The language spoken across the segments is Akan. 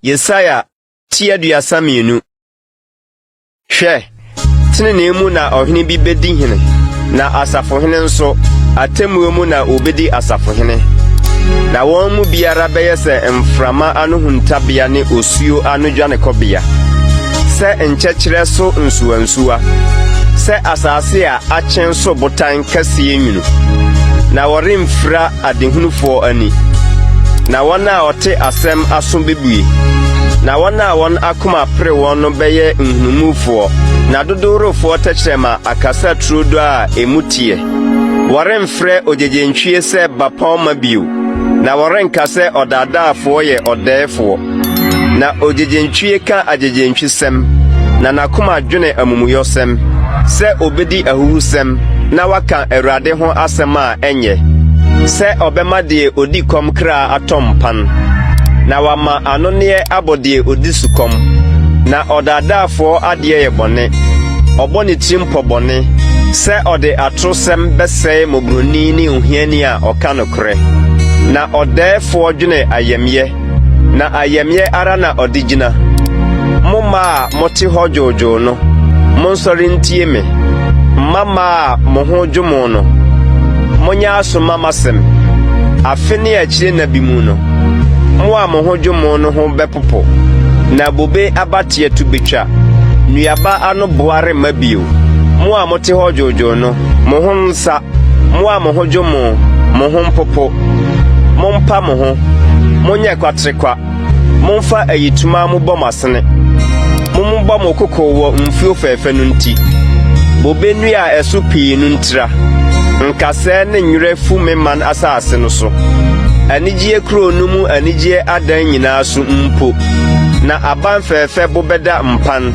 Yesaya tiaduasa samienu. Hwɛ, tenene mu na ɔhene bi bedi hene, na asafohene nso atemmuo mu na obedi asafohene. Na wɔn mu biara bɛyɛ sɛ mframa ano huntabea ne osuo ano dwanekɔbea, sɛ nkyɛkyerɛ so nsuwansuwa, sɛ asase a akyɛn so botan kɛseɛ nwunu, na wɔremfira adehunufoɔ ani. Na wɔn a ɔte asɛm aso bebue, na wɔn a wɔn akoma pere wɔn no bɛyɛ nhunumufoɔ, na dodoworofoɔ tɛkyerɛma akasa turodo a emu teɛ. Wɔremfrɛ ogyegyentwie sɛ bapɔnma bio, na wɔrenka sɛ ɔdaadaafoɔ yɛ ɔdɛɛfoɔ. Na ogyegyentwie ka agyegyentwisɛm, na n'akoma dwene amumuyɔsɛm, sɛ obedi ahuhusɛm, na waka Awurade ho asɛm a ɛnyɛ, sɛ ɔbɛma deɛ odi kɔm kra atɔ mpan, na wama anoneɛ abɔ deɛ odi sukɔm. Na ɔdaadaafoɔ adeɛ yɛ bɔne, ɔbɔ ne tirim pɔ bɔne, sɛ ɔde atorosɛm bɛsɛe mmɔborɔni ne ohiani a ɔka nokorɛ. Na ɔdɛɛfoɔ dwene ayamyɛ, na ayamyɛ ara na ɔde gyina. Mo mmaa a mote hɔ dwoodwoo no, monsɔre ntie me. Mama a mo ho dwomo no, monyɛ aso mamasɛm. Afe ne akyire na bi mu no, mo a mo ho dwomo no ho bɛpopo, na bobe abateɛ to betwa, nnuaba ano boa remma bio. Mo a mote hɔ dwoodwoo no, mo ho nsa. Mo a mo ho dwomo, mo ho mpopo. Mompa mo ho, monyɛ kwaterekwa. Momfa ayituma mobɔ masene. Mombɔ mo koko wɔ mfuo fɛfɛ no nti. Bobe nnua a ɛso pii no ntira, nkasɛɛ ne nwerɛ fu me man asase no so. Anigye kuro no mu anigye adan nyinaa so mpo, na aban fɛfɛ bo bɛda mpan.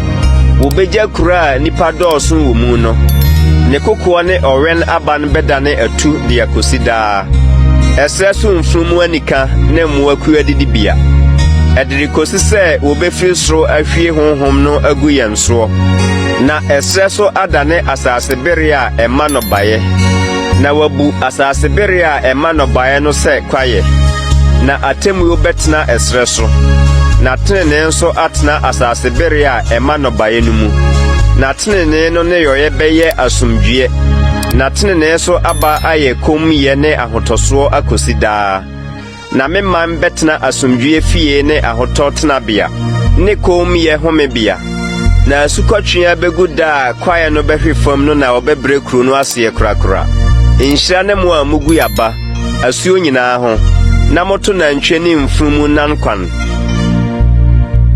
Wobegya kuro a nipa dɔɔso wɔ mu no, ne kokoɔ ne ɔwɛn aban bɛdane atu de akosi daa. Ɛsrɛ so mfunumu anika ne mmoa kuo adidibea. Ɛdere kosi sɛ wobɛfiri soro ahwie honhom no agu yɛn soɔ. Na ɛsrɛ so adane asasebere a ɛma nɔbaeɛ, na wabu asasebere a ɛma nɔbaeɛ no sɛ kwayɛ. Na atemmuo bɛtena ɛsrɛ so, na tenene nso atena asasebere a ɛma nɔbaeɛ no mu. Na tenene no ne yɔyɛ bɛyɛ asomdwie, na tenene so aba ayɛ kommyɛ ne ahotɔsoɔ akosi daa. Na me man bɛtena asomdwie fie ne ahotɔ tenabea, ne kommyɛ homebea. Na asukɔtwea bɛgu da a kwaeɛ no bɛhwe fam no, na wɔbɛbrɛ kuro no aseɛ korakora. Nhyira ne mo a mugu aba asuo nyinaa ho, na moto nantwie ne mfunumu nan kwan,